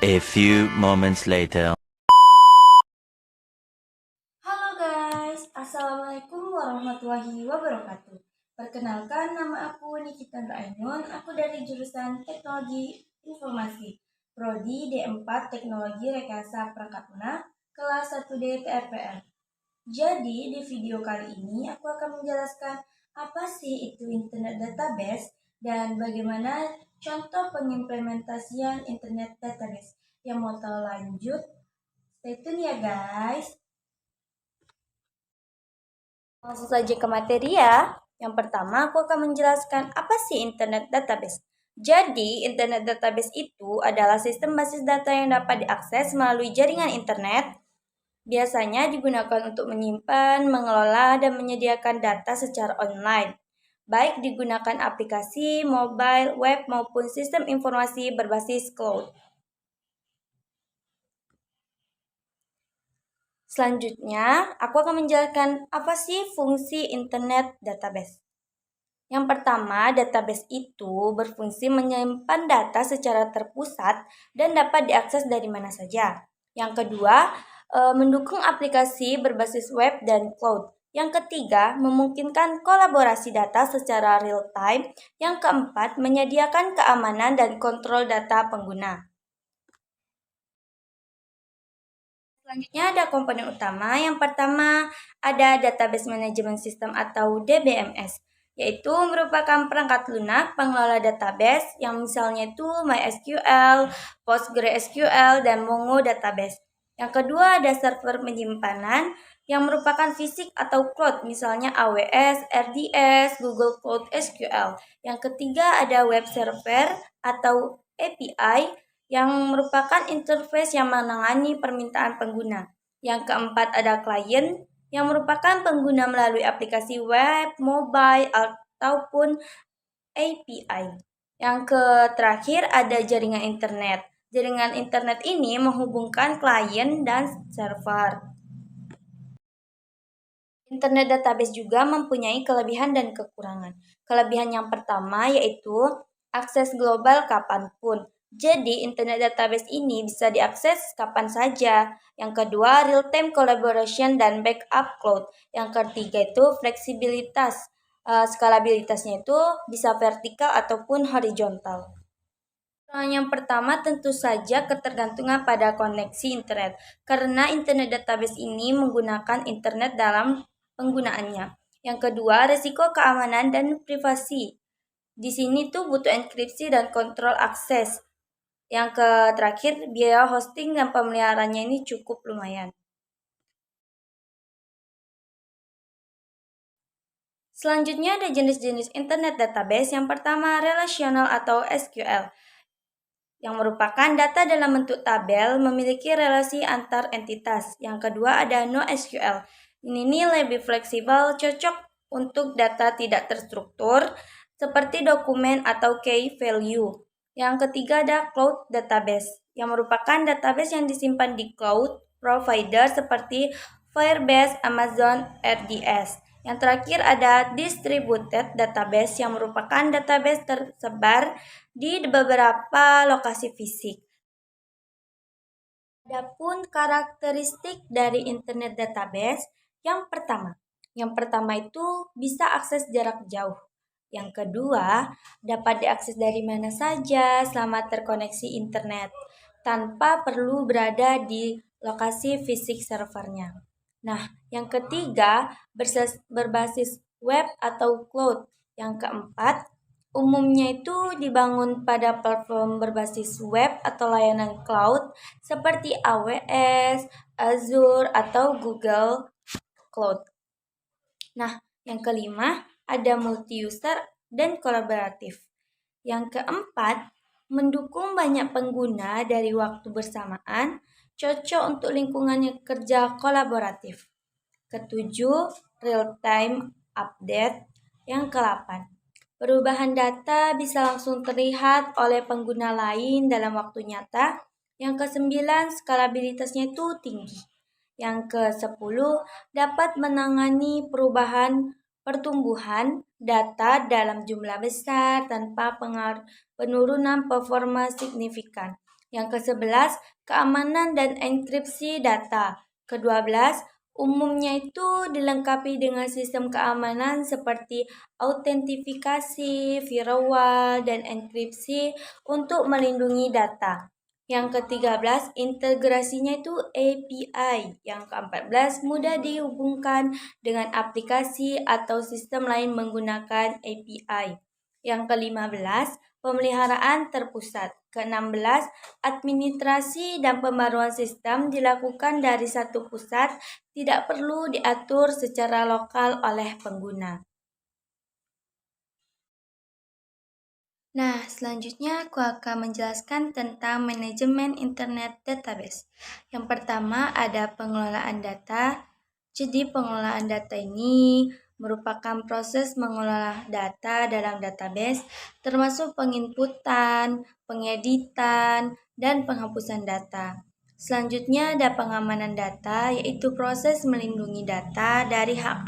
A few moments later. Halo guys, Assalamualaikum warahmatullahi wabarakatuh. Perkenalkan, nama aku Nikita Ainun, aku dari jurusan Teknologi Informasi, Prodi D4 Teknologi Rekayasa Perangkat Lunak, kelas 1D TRPR. Jadi, di video kali ini aku akan menjelaskan apa sih itu Internet Database dan bagaimana contoh pengimplementasian Internet Database. Yang mau tahu lanjut, stay tune ya guys. Langsung saja ke materi ya. Yang pertama, aku akan menjelaskan apa sih Internet Database. Jadi, Internet Database itu adalah sistem basis data yang dapat diakses melalui jaringan internet. Biasanya digunakan untuk menyimpan, mengelola, dan menyediakan data secara online. Baik digunakan aplikasi, mobile, web, maupun sistem informasi berbasis cloud. Selanjutnya, aku akan menjelaskan apa sih fungsi Internet Database. Yang pertama, database itu berfungsi menyimpan data secara terpusat dan dapat diakses dari mana saja. Yang kedua, mendukung aplikasi berbasis web dan cloud. Yang ketiga, memungkinkan kolaborasi data secara real-time. Yang keempat, menyediakan keamanan dan kontrol data pengguna. Selanjutnya ada komponen utama. Yang pertama ada Database Management System atau DBMS, yaitu merupakan perangkat lunak pengelola database yang misalnya itu MySQL, PostgreSQL, dan Mongo Database. Yang kedua ada server penyimpanan yang merupakan fisik atau cloud, misalnya AWS, RDS, Google Cloud SQL. Yang ketiga ada web server atau API yang merupakan interface yang menangani permintaan pengguna. Yang keempat ada klien yang merupakan pengguna melalui aplikasi web, mobile, ataupun API. Yang terakhir ada jaringan internet. Jaringan internet ini menghubungkan klien dan server. Internet database juga mempunyai kelebihan dan kekurangan. Kelebihan yang pertama yaitu akses global kapanpun. Jadi, internet database ini bisa diakses kapan saja. Yang kedua, real-time collaboration dan backup cloud. Yang ketiga itu fleksibilitas. Skalabilitasnya itu bisa vertikal ataupun horizontal. Yang pertama tentu saja ketergantungan pada koneksi internet. Karena internet database ini menggunakan internet dalam penggunaannya. Yang kedua, risiko keamanan dan privasi. Di sini tuh butuh enkripsi dan kontrol akses. Yang terakhir, biaya hosting dan pemeliharaannya ini cukup lumayan. Selanjutnya ada jenis-jenis internet database. Yang pertama, relational atau SQL, yang merupakan data dalam bentuk tabel memiliki relasi antar entitas. Yang kedua ada NoSQL. Ini lebih fleksibel, cocok untuk data tidak terstruktur seperti dokumen atau key value. Yang ketiga ada Cloud Database, yang merupakan database yang disimpan di cloud provider seperti Firebase, Amazon, RDS. Yang terakhir ada Distributed Database, yang merupakan database tersebar di beberapa lokasi fisik. Adapun karakteristik dari internet database, yang pertama itu bisa akses jarak jauh. Yang kedua, dapat diakses dari mana saja selama terkoneksi internet, tanpa perlu berada di lokasi fisik servernya. Nah, yang ketiga, berbasis web atau cloud. Yang keempat, umumnya itu dibangun pada platform berbasis web atau layanan cloud seperti AWS, Azure, atau Google Cloud. Nah, yang kelima ada multi-user dan kolaboratif. Yang keempat, mendukung banyak pengguna dari waktu bersamaan, cocok untuk lingkungan yang kerja kolaboratif. Ketujuh, real-time update. Yang ke-8, perubahan data bisa langsung terlihat oleh pengguna lain dalam waktu nyata. Yang ke-9, skalabilitasnya itu tinggi. Yang ke-10, dapat menangani perubahan pertumbuhan data dalam jumlah besar tanpa penurunan performa signifikan. Yang ke-11, keamanan dan enkripsi data. Ke-12, umumnya itu dilengkapi dengan sistem keamanan seperti autentifikasi, firewall, dan enkripsi untuk melindungi data. Yang ke-13, integrasinya itu API. Yang ke-14, mudah dihubungkan dengan aplikasi atau sistem lain menggunakan API. Yang ke-15, pemeliharaan terpusat. Ke-16, administrasi dan pembaruan sistem dilakukan dari satu pusat, tidak perlu diatur secara lokal oleh pengguna. Nah, selanjutnya aku akan menjelaskan tentang manajemen internet database. Yang pertama ada pengelolaan data. Jadi pengelolaan data ini merupakan proses mengelola data dalam database, termasuk penginputan, pengeditan, dan penghapusan data. Selanjutnya ada pengamanan data, yaitu proses melindungi data dari hak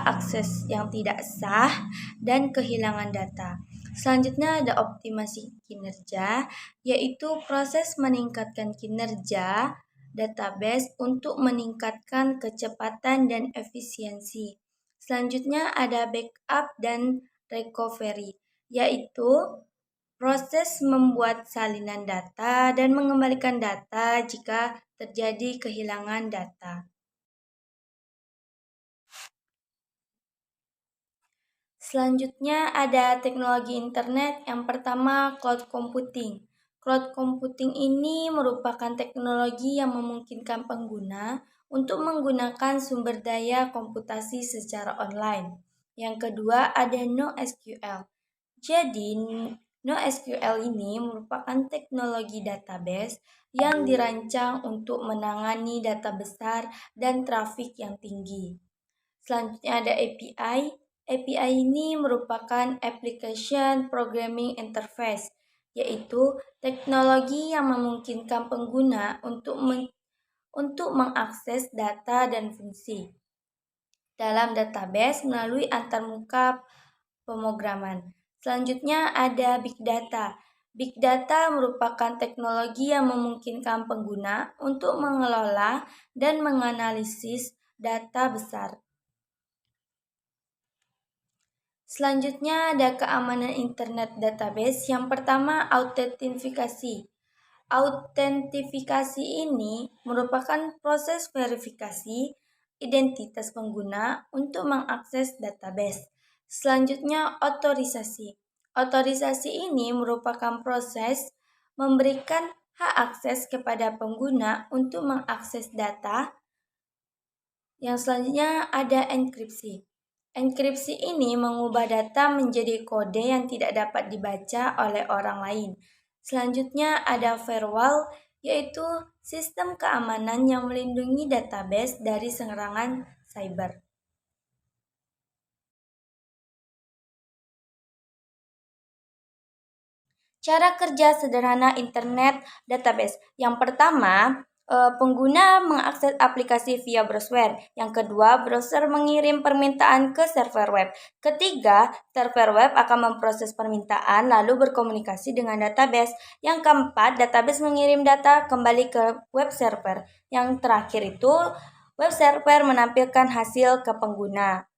akses yang tidak sah dan kehilangan data. Selanjutnya ada optimasi kinerja, yaitu proses meningkatkan kinerja database untuk meningkatkan kecepatan dan efisiensi. Selanjutnya ada backup dan recovery, yaitu proses membuat salinan data dan mengembalikan data jika terjadi kehilangan data. Selanjutnya ada teknologi internet. Yang pertama, cloud computing. Cloud computing ini merupakan teknologi yang memungkinkan pengguna untuk menggunakan sumber daya komputasi secara online. Yang kedua, ada NoSQL. Jadi, NoSQL ini merupakan teknologi database yang dirancang untuk menangani data besar dan trafik yang tinggi. Selanjutnya ada API. API ini merupakan Application Programming Interface, yaitu teknologi yang memungkinkan pengguna untuk mengakses data dan fungsi dalam database melalui antarmuka pemrograman. Selanjutnya ada Big Data. Big Data merupakan teknologi yang memungkinkan pengguna untuk mengelola dan menganalisis data besar. Selanjutnya ada keamanan internet database. Yang pertama, autentifikasi. Autentifikasi ini merupakan proses verifikasi identitas pengguna untuk mengakses database. Selanjutnya, otorisasi. Otorisasi ini merupakan proses memberikan hak akses kepada pengguna untuk mengakses data. Yang selanjutnya ada enkripsi. Enkripsi ini mengubah data menjadi kode yang tidak dapat dibaca oleh orang lain. Selanjutnya ada firewall, yaitu sistem keamanan yang melindungi database dari serangan cyber. Cara kerja sederhana internet database. Yang pertama, pengguna mengakses aplikasi via browser. Yang kedua, browser mengirim permintaan ke server web. Ketiga, server web akan memproses permintaan lalu berkomunikasi dengan database. Yang keempat, database mengirim data kembali ke web server. Yang terakhir itu, web server menampilkan hasil ke pengguna.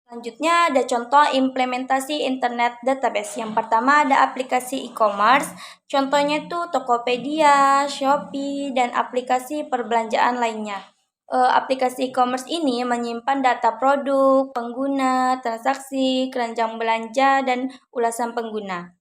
Selanjutnya ada contoh implementasi internet database. Yang pertama ada aplikasi e-commerce, contohnya itu Tokopedia, Shopee, dan aplikasi perbelanjaan lainnya. Aplikasi e-commerce ini menyimpan data produk, pengguna, transaksi, keranjang belanja, dan ulasan pengguna.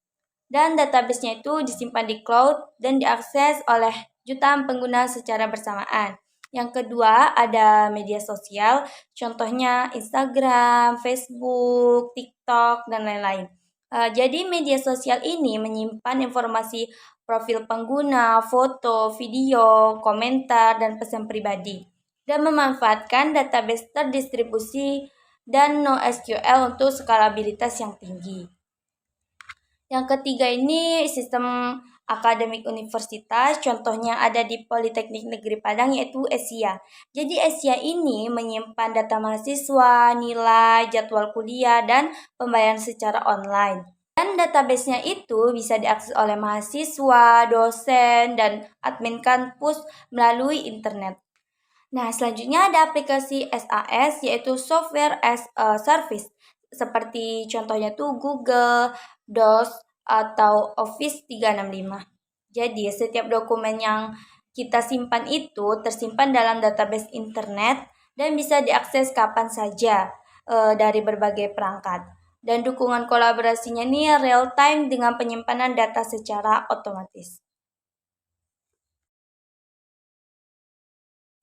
Dan database-nya itu disimpan di cloud dan diakses oleh jutaan pengguna secara bersamaan. Yang kedua ada media sosial, contohnya Instagram, Facebook, TikTok, dan lain-lain. Jadi media sosial ini menyimpan informasi profil pengguna, foto, video, komentar, dan pesan pribadi. Dan memanfaatkan database terdistribusi dan NoSQL untuk skalabilitas yang tinggi. Yang ketiga ini sistem akademik universitas, contohnya ada di Politeknik Negeri Padang yaitu Asia. Jadi Asia ini menyimpan data mahasiswa, nilai, jadwal kuliah, dan pembayaran secara online. Dan database-nya itu bisa diakses oleh mahasiswa, dosen, dan admin kampus melalui internet. Nah, selanjutnya ada aplikasi SAS yaitu Software as a Service. Seperti contohnya tuh Google, DOS, atau Office 365. Jadi, setiap dokumen yang kita simpan itu tersimpan dalam database internet dan bisa diakses kapan saja dari berbagai perangkat. Dan dukungan kolaborasinya ini real time dengan penyimpanan data secara otomatis.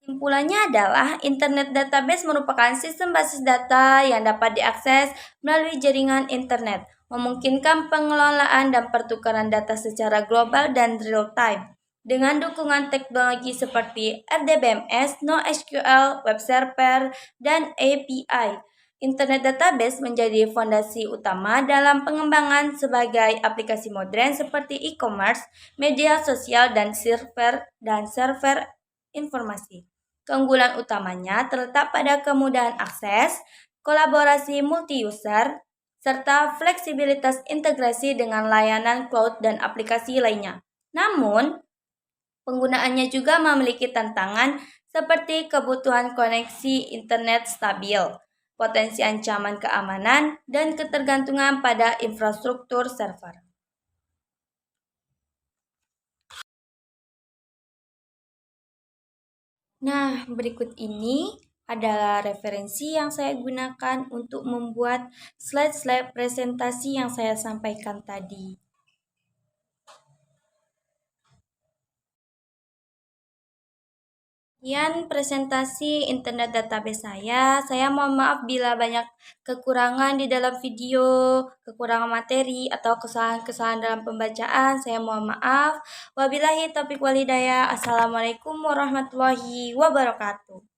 Kesimpulannya adalah internet database merupakan sistem basis data yang dapat diakses melalui jaringan internet, memungkinkan pengelolaan dan pertukaran data secara global dan real time. Dengan dukungan teknologi seperti RDBMS, NoSQL, web server, dan API, Internet database menjadi fondasi utama dalam pengembangan sebagai aplikasi modern seperti e-commerce, media sosial, dan server informasi. Keunggulan utamanya terletak pada kemudahan akses, kolaborasi multi-user, serta fleksibilitas integrasi dengan layanan cloud dan aplikasi lainnya. Namun, penggunaannya juga memiliki tantangan seperti kebutuhan koneksi internet stabil, potensi ancaman keamanan, dan ketergantungan pada infrastruktur server. Nah, berikut ini adalah referensi yang saya gunakan untuk membuat slide-slide presentasi yang saya sampaikan tadi. Sekian presentasi internet database saya. Saya mohon maaf bila banyak kekurangan di dalam video, kekurangan materi, atau kesalahan-kesalahan dalam pembacaan. Saya mohon maaf. Wabillahi taufiq walhidayah. Assalamualaikum warahmatullahi wabarakatuh.